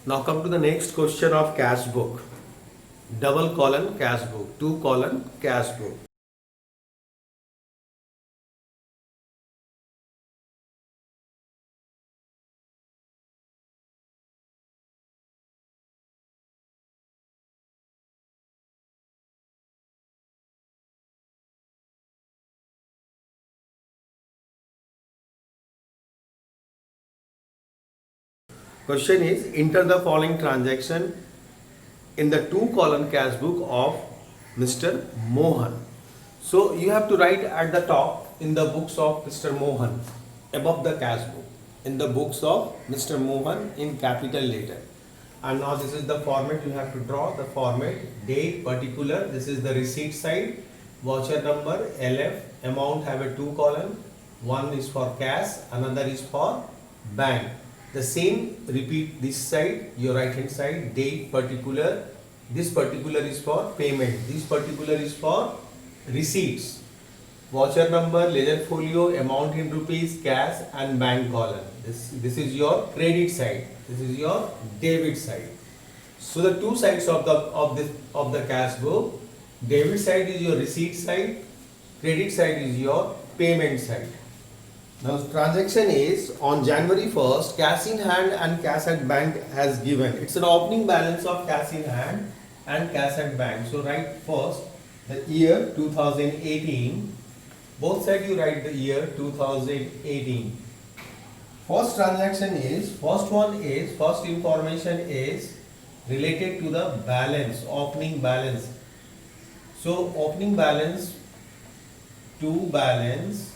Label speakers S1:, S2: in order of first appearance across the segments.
S1: Now come to the next question of cash book. Double colon cash book, two colon cash book. Question is, enter the following transaction in the two column cash book of Mr. Mohan. So you have to write at the top in the books of Mr. Mohan, above the cash book, in the books of Mr. Mohan in capital letter. And now this is the format you have to draw, the format, date, particular, this is the receipt side, voucher number, LF, amount have a two column, one is for cash, another is for bank. The same repeat this side, your right hand side, date, particular, this particular is for payment, this particular is for receipts, voucher number, ledger folio, amount in rupees, cash and bank column. This is your credit side, this is your debit side. So the two sides of the cash book, debit side is your receipt side, credit side is your payment side. Now transaction is on January 1st, cash in hand and cash at bank has given. It's an opening balance of cash in hand and cash at bank. So write first the year 2018. Both sides you write the year 2018. First transaction is, first information is related to the balance, opening balance. So opening balance to balance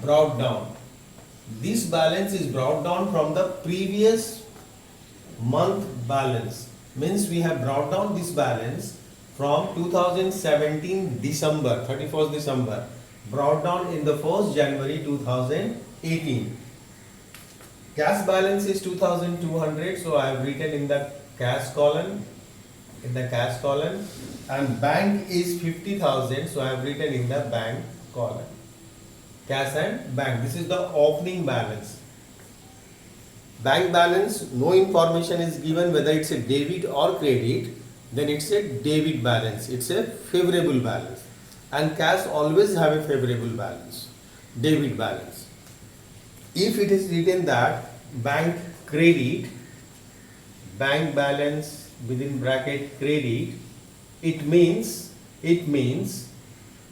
S1: brought down. This balance is brought down from the previous month balance. Means we have brought down this balance from 2017 December, 31st December, brought down in the 1st January 2018. Cash balance is 2200, so I have written in the cash column, and bank is 50,000, so I have written in the bank column. Cash and bank, this is the opening balance. Bank balance, no information is given whether it's a debit or credit, then it's a debit balance, it's a favorable balance. And cash always have a favorable balance, debit balance. If it is written that bank credit, bank balance within bracket credit, it means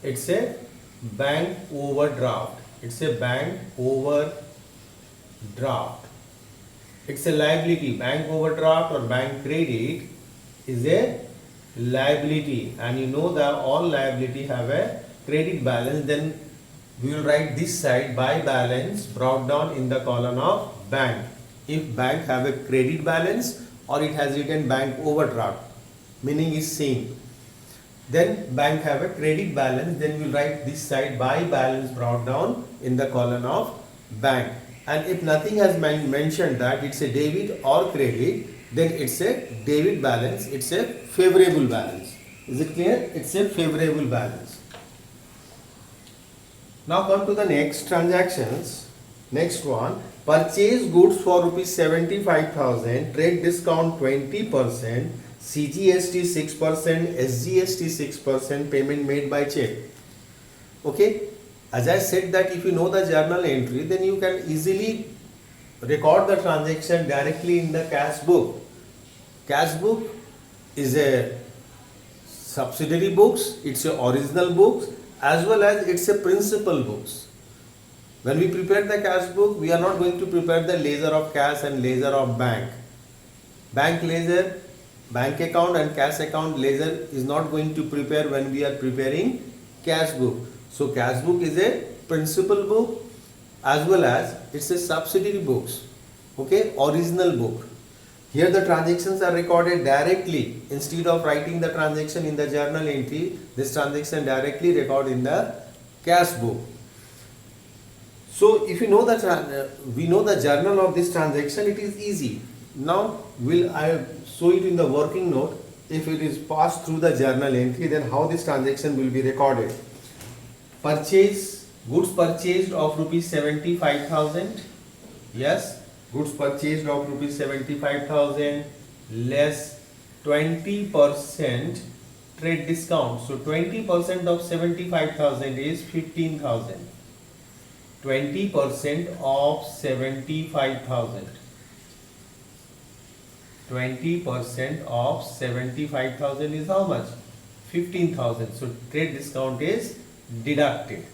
S1: it's a bank overdraft. It's a bank overdraft. It's a liability. Bank overdraft or bank credit is a liability, and you know that all liability have a credit balance. Then we will write this side by balance brought down in the column of bank. If bank have a credit balance or it has written bank overdraft, meaning is same. Then bank have a credit balance, then we will write this side by balance brought down in the column of bank. And if nothing has mentioned that it's a debit or credit, then it's a debit balance, it's a favorable balance. Is it clear? It's a favorable balance. Now come to the next transactions. Next one, purchase goods for rupees 75,000, trade discount 20%, CGST 6%, SGST 6%, payment made by check. Okay, as I said that if you know the journal entry, then you can easily record the transaction directly in the cash book. Cash book is a subsidiary books, it's a original books, as well as it's a principal books. When we prepare the cash book, we are not going to prepare the ledger of cash and ledger of bank. Bank ledger, bank account and cash account ledger is not going to prepare when we are preparing cash book. So cash book is a principal book as well as it's a subsidiary books. Okay, original book. Here the transactions are recorded directly. Instead of writing the transaction in the journal entry, this transaction directly recorded in the cash book. So if you know we know the journal of this transaction, it is easy. Now I show it in the working note. If it is passed through the journal entry, then how this transaction will be recorded. Goods purchased of rupees 75,000. Yes, goods purchased of rupees 75,000 less 20% trade discount. So 20% of 75,000 is 15,000. 20% of 75,000. 20% of 75,000 is how much? 15,000. So trade discount is deducted.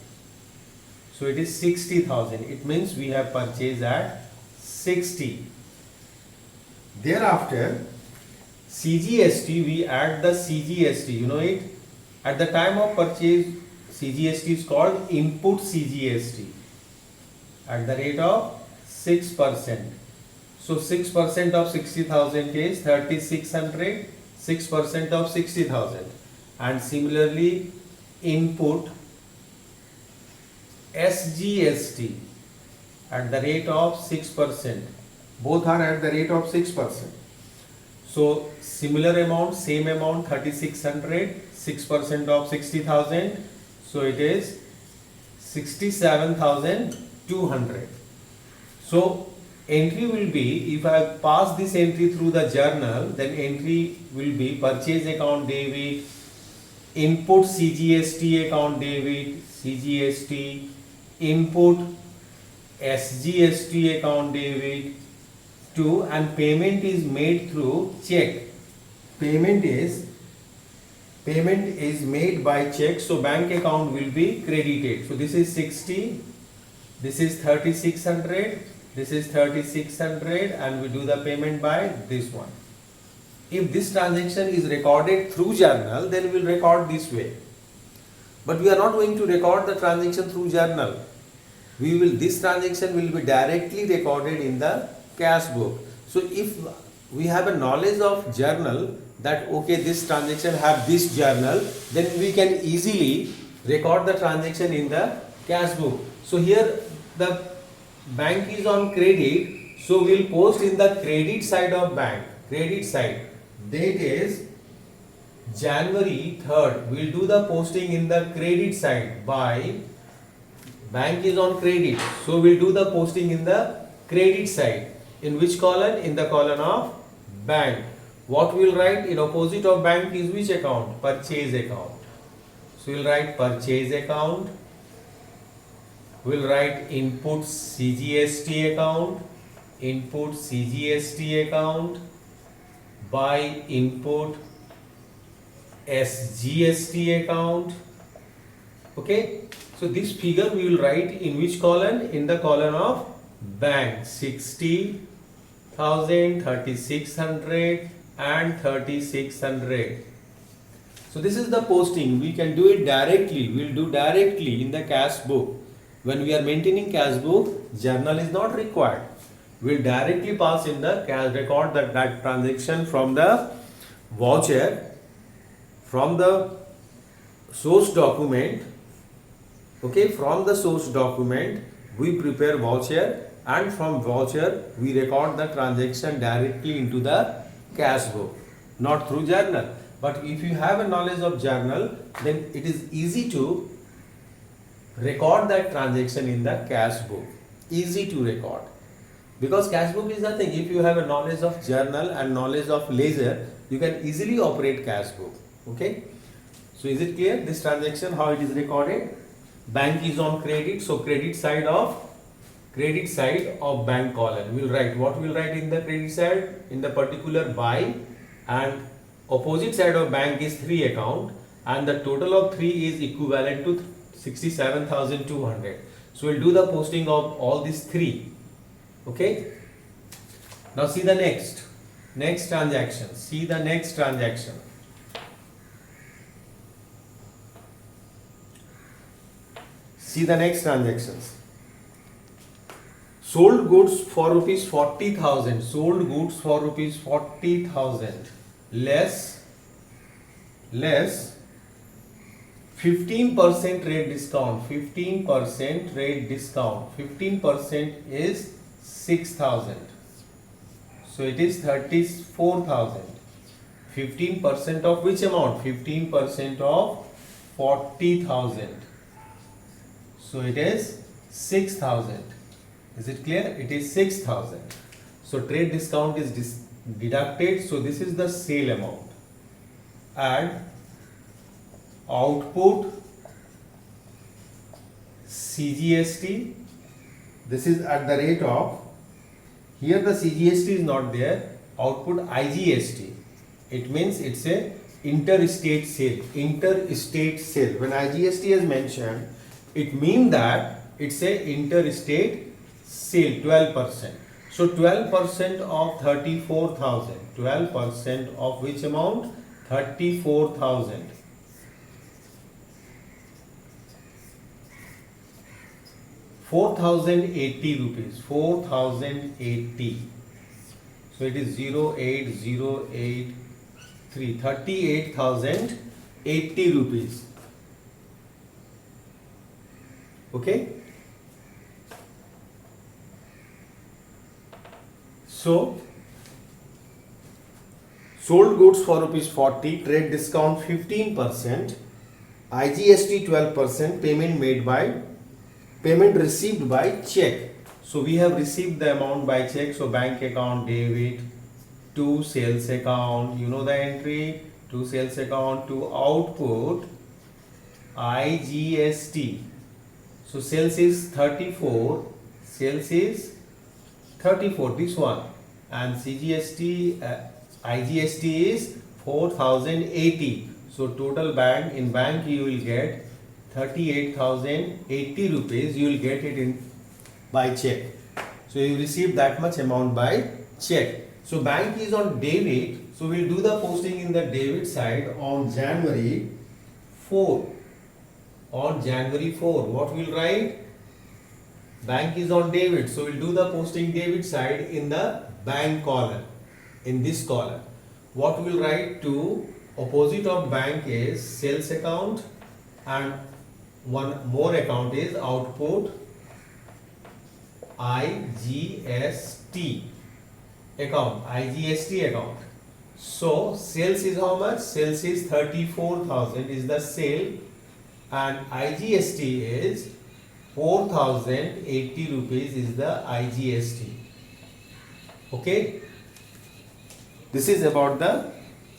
S1: So it is 60,000. It means we have purchased at 60. Thereafter, CGST, we add the CGST. You know it? At the time of purchase, CGST is called input CGST at the rate of 6%. So 6% of 60,000 is 3,600. 6% of 60,000. And similarly, input SGST at the rate of 6%. Both are at the rate of 6%. So similar amount, same amount, 3,600, 6% of 60,000. So it is 67,200. So entry will be, if I pass this entry through the journal, then entry will be purchase account debit, input CGST account debit, CGST, input SGST account debit, and payment is made through check. Payment is made by check, so bank account will be credited. So this is 60, this is 3,600, this is 3,600, and we do the payment by this one. If this transaction is recorded through journal, then we will record this way. But we are not going to record the transaction through journal. This transaction will be directly recorded in the cash book. So if we have a knowledge of journal that okay, this transaction have this journal, then we can easily record the transaction in the cash book. So here the bank is on credit, so we'll post in the credit side of bank. Credit side. Date is January 3rd. We'll do the posting in the credit side by bank is on credit. So we'll do the posting in the credit side. In which column? In the column of bank. What we'll write in opposite of bank is which account? Purchase account. So we'll write purchase account. We'll write input CGST account. Input CGST account by input SGST account. Okay. So this figure we will write in which column? In the column of bank. 60,000, 3,600 and 3,600. So this is the posting. We can do it directly. We will do directly in the cash book. When we are maintaining cash book, journal is not required. We will directly pass in the cash record that transaction from the voucher, from the source document. Okay, from the source document we prepare voucher, and from voucher we record the transaction directly into the cash book, not through journal. But if you have a knowledge of journal, then it is easy to record that transaction in the cash book. Easy to record, because cash book is nothing. If you have a knowledge of journal and knowledge of ledger, you can easily operate cash book. Okay, so is it clear this transaction how it is recorded? Bank is on credit, so credit side of bank column. We'll write what we'll write in the credit side, in the particular by, and opposite side of bank is 3 account, and the total of 3 is equivalent to 67,200. So we'll do the posting of all these 3. Okay. Now see the next transaction. See the next transaction. See the next transactions. Sold goods for rupees 40,000. Sold goods for rupees 40,000 less 15% rate discount. 15% rate discount. 15% is 6,000. So it is 34,000. 15% of which amount? 15% of 40,000. So it is 6,000. Is it clear? It is 6,000. So trade discount is deducted. So this is the sale amount. Add output CGST. This is at the rate of, here the CGST is not there, output IGST. It means it's a interstate sale. Interstate sale. When IGST is mentioned, it means that it's a interstate sale, 12%. So 12% of 34,000. 12% of which amount? 34,000. 4,080 rupees. 4,080. So it is 08083. 38,080 rupees. Okay. So sold goods for rupees 40, trade discount 15%, IGST 12%, payment received by check. So we have received the amount by check. So bank account debit to sales account, you know the entry, to sales account to output IGST. So sales is 34, sales is 34, this one, and CGST, IGST is 4,080. So total bank, in bank you will get 38,080 rupees. You will get it in by check. So you receive that much amount by check. So bank is on debit. So we'll do the posting in the debit side on January 4. On January 4, what we'll write? Bank is on debit. So we'll do the posting debit side in the bank column. In this column, what we'll write? To opposite of bank is sales account, and one more account is output IGST account. IGST account. So sales is how much? Sales is 34,000 is the sale, and IGST is 4,080 rupees is the IGST. Okay. This is about the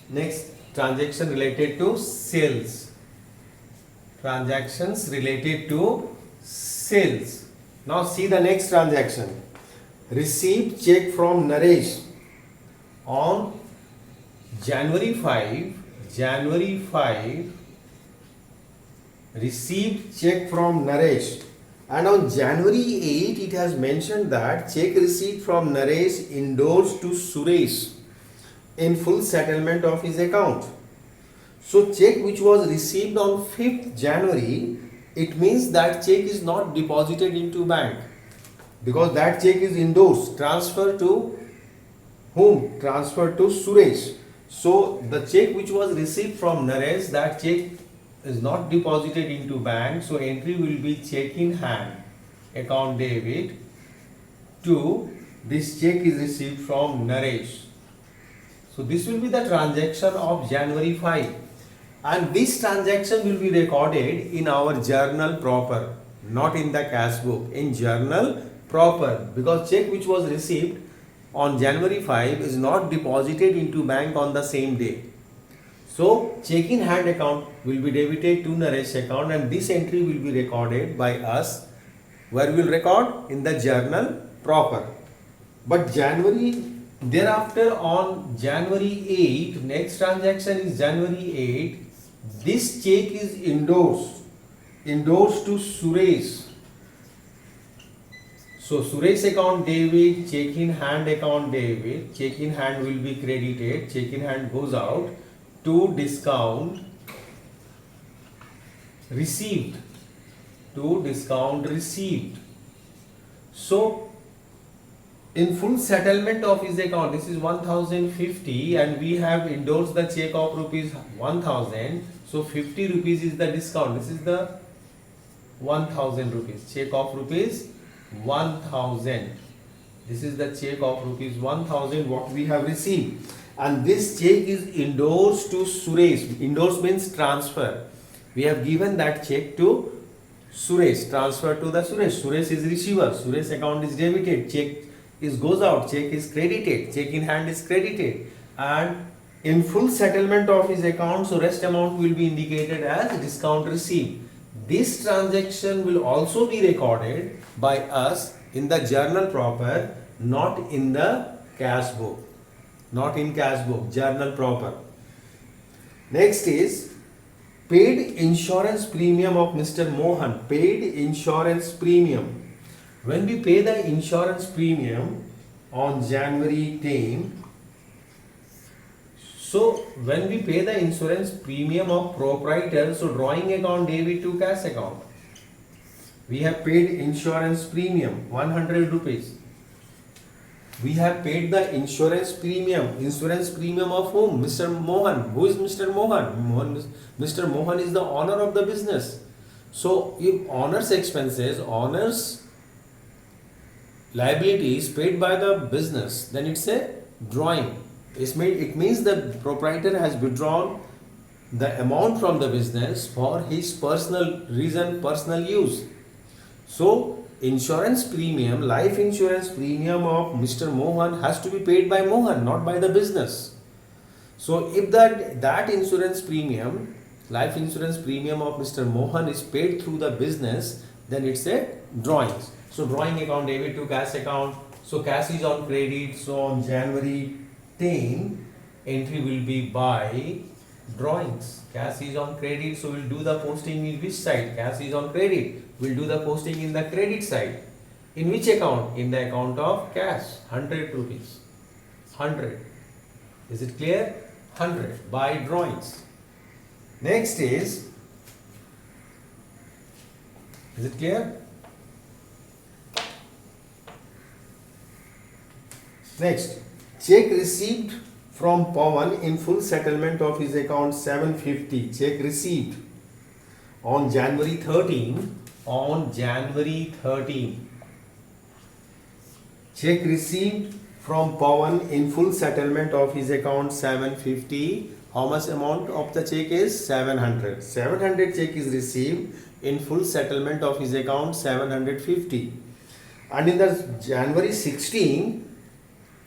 S1: next transaction related to sales. Transactions related to sales. Now see the next transaction. Received check from Naresh on January 5. January 5. Received check from Naresh. And on January 8, it has mentioned that check received from Naresh endorsed to Suresh in full settlement of his account. So check which was received on 5th January, it means that check is not deposited into bank, because that check is endorsed, transferred to whom? Transferred to Suresh. So the check which was received from Naresh, that check is not deposited into bank. So entry will be check in hand, account debit to this check is received from Naresh. So this will be the transaction of January 5, and this transaction will be recorded in our journal proper, not in the cash book, in journal proper, because check which was received on January 5 is not deposited into bank on the same day. So check in hand account will be debited to Naresh account, and this entry will be recorded by us. Where we will record? In the journal proper. But thereafter on January 8, next transaction is January 8. This check is endorsed to Suresh. So Suresh account debit, check in hand account debit, check in hand will be credited, check in hand goes out to discount received, to discount received. So in full settlement of his account, this is 1050, and we have endorsed the check of rupees 1000. So 50 rupees is the discount. This is the 1000 rupees, check of rupees 1000. This is the check of rupees 1000 what we have received, and this check is endorsed to Suresh. Endorse means transfer. We have given that check to Suresh, transfer to the Suresh. Suresh is receiver. Suresh account is debited. is goes out, check is credited, check in hand is credited, and in full settlement of his account, so rest amount will be indicated as discount received. This transaction will also be recorded by us in the journal proper, not in the cash book. Not in cash book, journal proper. Next is paid insurance premium of Mr. Mohan. Paid insurance premium. When we pay the insurance premium on January 10, so when we pay the insurance premium of proprietor, so drawing account debit to cash account. We have paid insurance premium 100 rupees. We have paid the insurance premium. Insurance premium of whom? Mr. Mohan. Who is Mr. Mohan? Mr. Mohan is the owner of the business. So if owner's expenses, owner's liability is paid by the business, then it's a drawing. It means the proprietor has withdrawn the amount from the business for his personal reason, personal use. So insurance premium, life insurance premium of Mr. Mohan has to be paid by Mohan, not by the business. So if that insurance premium, life insurance premium of Mr. Mohan is paid through the business, then it's a drawings. So drawing account debit to cash account. So cash is on credit. So on January 10, entry will be by drawings. Cash is on credit, so we'll do the posting in which side? Cash is on credit. We'll do the posting in the credit side. In which account? In the account of cash. 100 rupees. 100. Is it clear? 100 by drawings. Next is it clear? Next, check received from Pawan in full settlement of his account 750. Check received on January 13. On January 13. Check received from Pawan in full settlement of his account 750. How much amount of the check is? 700. 700 check is received in full settlement of his account 750. And in the January 16,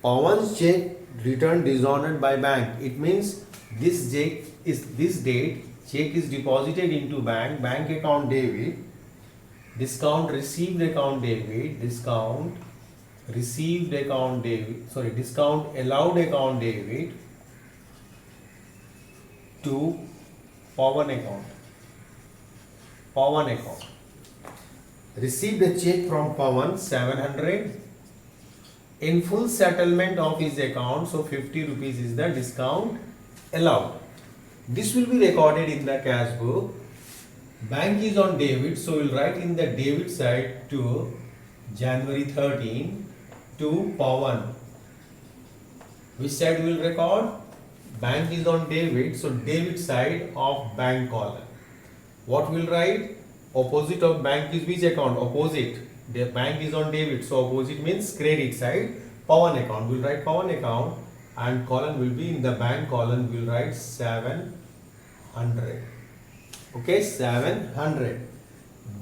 S1: Pawan's check returned dishonored by bank. It means this check is this date, check is deposited into bank account debit, discount received account debit, discount received account debit, discount allowed account debit to Pawan account. Pawan account. Received a check from Pawan 700 in full settlement of his account, so 50 rupees is the discount allowed. This will be recorded in the cash book. Bank is on debit, so we'll write in the debit side to January 13 to Pawan. Which side will record? Bank is on debit, so debit side of bank column. What will write? Opposite of bank is which account? Opposite. The bank is on debit, so opposite means credit side. Pawan account, we'll write Pawan account, and column will be in the bank column, we'll write 700. Okay, 700.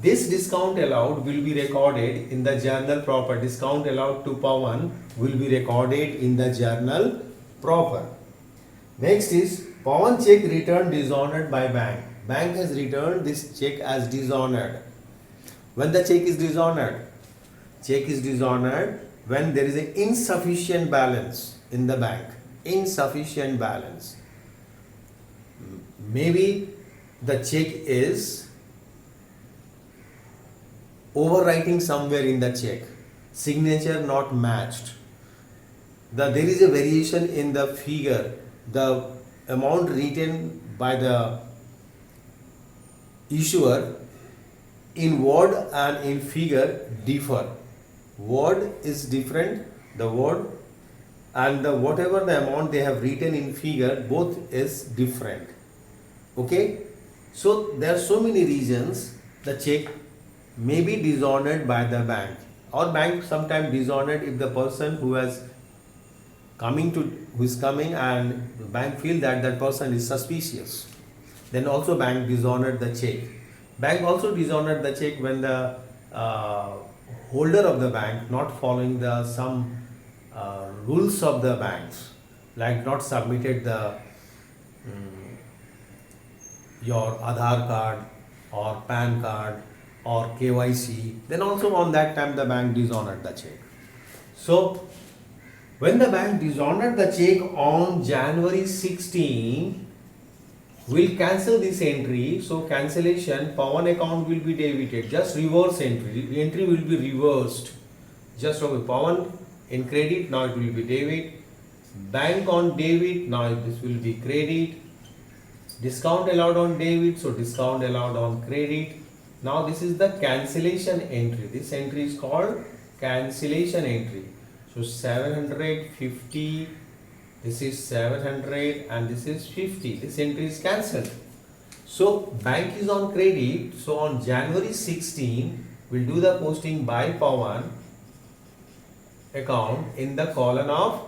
S1: This discount allowed will be recorded in the journal proper. Discount allowed to Pawan will be recorded in the journal proper. Next is Pawan check returned dishonored by bank. Bank has returned this check as dishonored. When the check is dishonored when there is an insufficient balance in the bank. Insufficient balance. Maybe the check is overwriting somewhere in the check. Signature not matched. There is a variation in the figure. The amount written by the issuer in word and in figure differ. Word is different, the word, and the whatever the amount they have written in figure, both is different. Okay, so there are so many reasons the check may be dishonored by the bank, or bank sometimes dishonored if the person who is coming and the bank feel that person is suspicious, then also bank dishonored the check. Bank also dishonored the check when the holder of the bank not following the some rules of the banks, like not submitted the your Aadhaar card or PAN card or KYC, then also on that time the bank dishonored the check. So when the bank dishonored the check on January 16, we'll cancel this entry. So cancellation, Pawan account will be debited. Just reverse entry. Entry will be reversed. Just okay, Pawan in credit, now it will be debit. Bank on debit, now this will be credit. Discount allowed on debit, so discount allowed on credit. Now this is the cancellation entry. This entry is called cancellation entry. So 750, this is 700 and this is 50. This entry is cancelled. So bank is on credit. So on January 16, we'll do the posting by Pawan account in the column of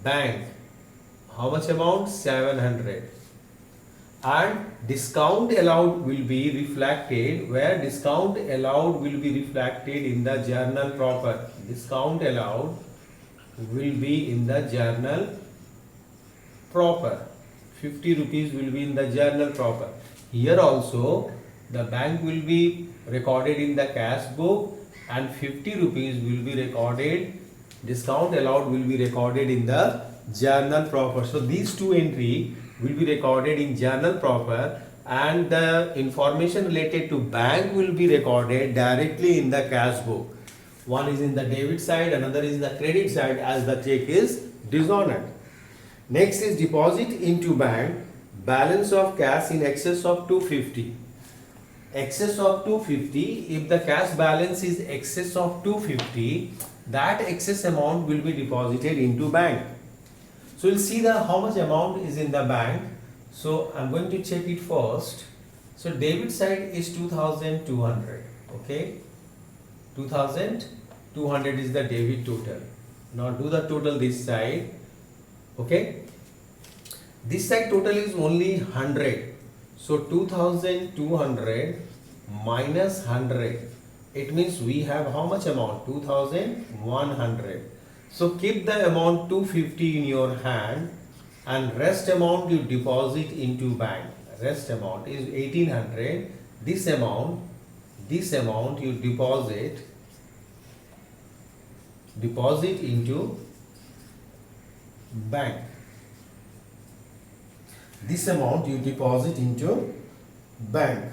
S1: bank. How much amount? 700. And discount allowed will be reflected, where discount allowed will be reflected in the journal proper. Discount allowed will be in the journal proper. 50 rupees will be in the journal proper. Here also the bank will be recorded in the cash book and 50 rupees will be recorded. Discount allowed will be recorded in the journal proper. So these two entry will be recorded in journal proper and the information related to bank will be recorded directly in the cash book. One is in the debit side, another is the credit side as the check is dishonored. Next is deposit into bank, balance of cash in excess of 250. Excess of 250, if the cash balance is excess of 250, that excess amount will be deposited into bank. So we'll see the how much amount is in the bank. So I'm going to check it first. So debit side is 2200. Okay, 2200 is the debit total. Now do the total this side. Okay, this side total is only 100. So 2200 minus 100. It means we have how much amount? 2100. So keep the amount 250 in your hand and rest amount you deposit into bank. Rest amount is 1800. This amount you deposit into bank. This amount you deposit into bank.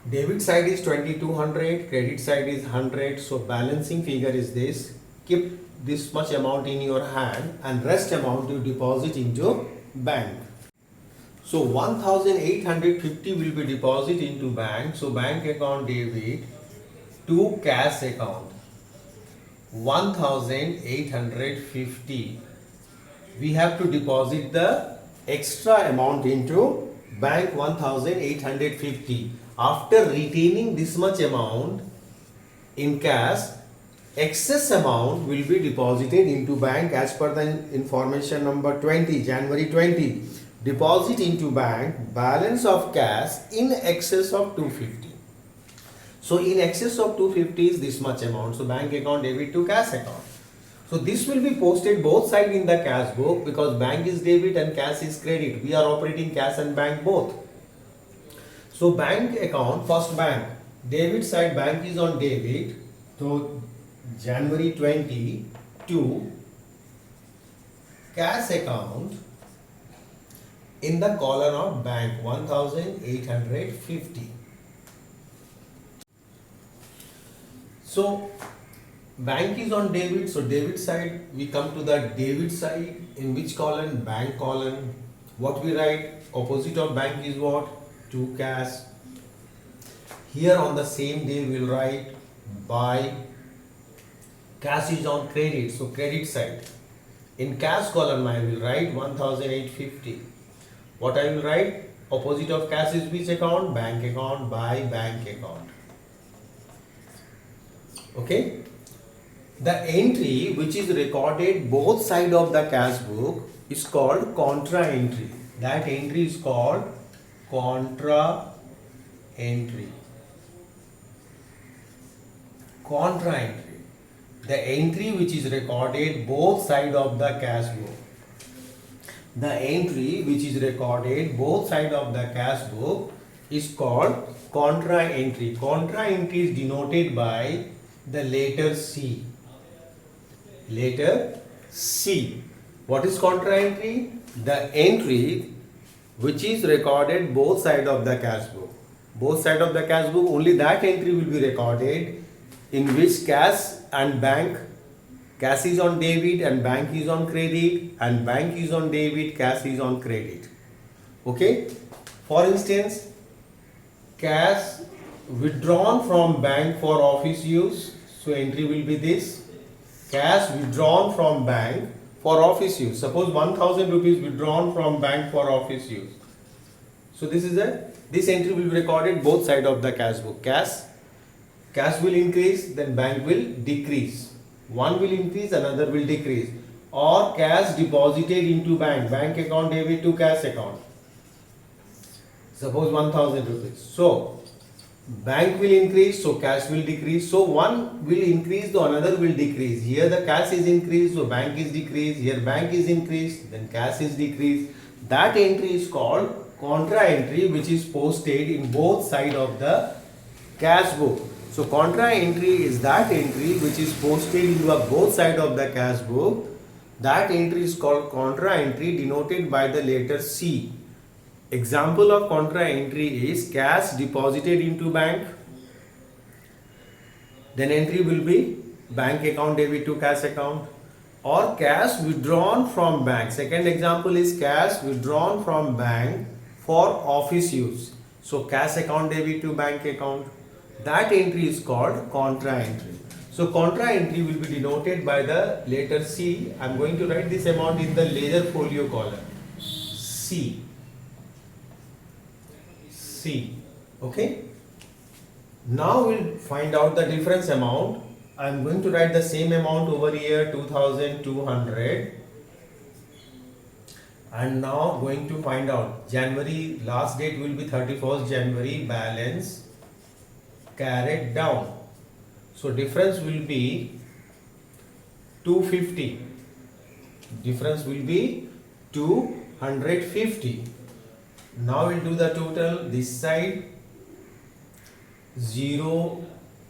S1: Debit side is 2200, credit side is 100. So balancing figure is this. Keep this much amount in your hand and rest amount you deposit into bank. So 1850 will be deposit into bank. So bank account debit to cash account. 1850. We have to deposit the extra amount into bank 1850. After retaining this much amount in cash, excess amount will be deposited into bank as per the information number 20, January 20. Deposit into bank, balance of cash in excess of 250. So in excess of 250 is this much amount. So bank account debit to cash account. So this will be posted both sides in the cash book because bank is debit and cash is credit. We are operating cash and bank both. So bank account, first bank, debit side bank is on debit. So January 20 to cash account in the column of bank 1850. So bank is on debit. So debit side, we come to the debit side. In which column? Bank column. What we write? Opposite of bank is what? To cash. Here on the same day we'll write by. Cash is on credit, so credit side. In cash column I will write 1850. What I will write? Opposite of cash is which account? Bank account, by bank account. Okay. The entry which is recorded both side of the cash book is called contra entry. That entry is called contra entry. contra entry, the entry which is recorded both side of the cash book. The entry which is recorded both side of the cash book is called contra entry. Contra entry is denoted by the letter C. Letter C. What is contra entry? The entry which is recorded both side of the cash book. Both side of the cash book, only that entry will be recorded in which cash and bank, cash is on debit and bank is on credit, and bank is on debit, cash is on credit. Okay? For instance, cash withdrawn from bank for office use, so entry will be this. Cash withdrawn from bank for office use. Suppose 1000 rupees withdrawn from bank for office use. So this entry will be recorded both side of the cash book. Cash will increase, then bank will decrease. One will increase, another will decrease. Or cash deposited into bank account debit to cash account. Suppose 1000 rupees. So bank will increase, so cash will decrease. So one will increase, the another will decrease. Here the cash is increased, so bank is decreased. Here bank is increased, then cash is decreased. That entry is called contra entry, which is posted in both side of the cash book. So contra entry is that entry which is posted into both side of the cash book. That entry is called contra entry, denoted by the letter C. Example of contra entry is cash deposited into bank. Then entry will be bank account debit to cash account, or cash withdrawn from bank. Second example is cash withdrawn from bank for office use. So cash account debit to bank account. That entry is called contra entry. So contra entry will be denoted by the letter C. I am going to write this amount in the ledger folio column. C. Okay. Now we'll find out the difference amount. I am going to write the same amount over here, 2200. And now going to find out January, last date will be 31st January, balance carried down. So difference will be 250. Difference will be 250. Now we'll do the total. This side 0,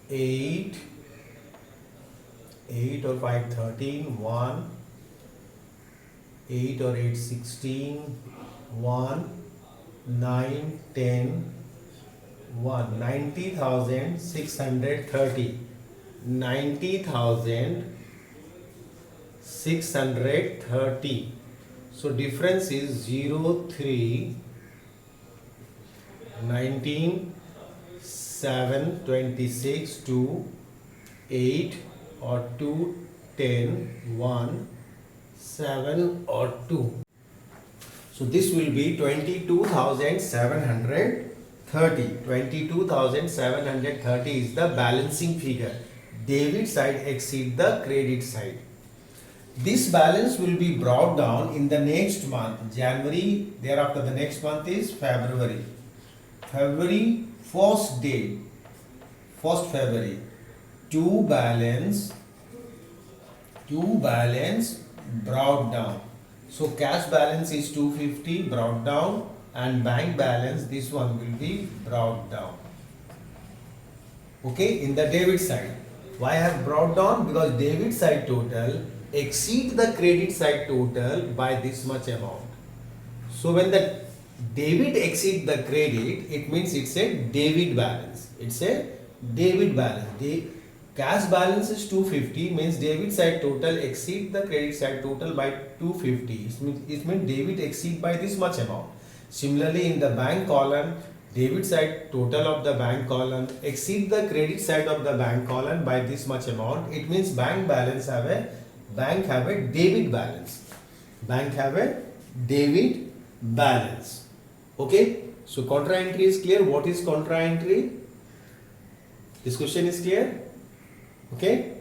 S1: 8, 8 or 5, 13, 1, 8 or 8, 16, 1, 9, 10, 1, 90,630. 90,630. So difference is 0, 3, 19, 7, 26, 2, 8 or 2, 10, 1, 7 or 2. So this will be 22,730. 22,730 is the balancing figure. Debit side exceed the credit side. This balance will be brought down in the next month, January. Thereafter the next month is February. February 1st day, 1st February, to balance brought down. So cash balance is 250 brought down, and bank balance, this one will be brought down. Okay, in the debit side. Why I have brought down? Because debit side total exceed the credit side total by this much amount. So when the debit exceed the credit, it means it's a debit balance. It's a debit balance. The cash balance is 250, means debit side total exceed the credit side total by 250. It means debit exceed by this much amount. Similarly, in the bank column, debit side total of the bank column exceed the credit side of the bank column by this much amount. It means bank have a debit balance. Bank have a debit balance. Okay, so contra entry is clear. What is contra entry? This question is clear. Okay.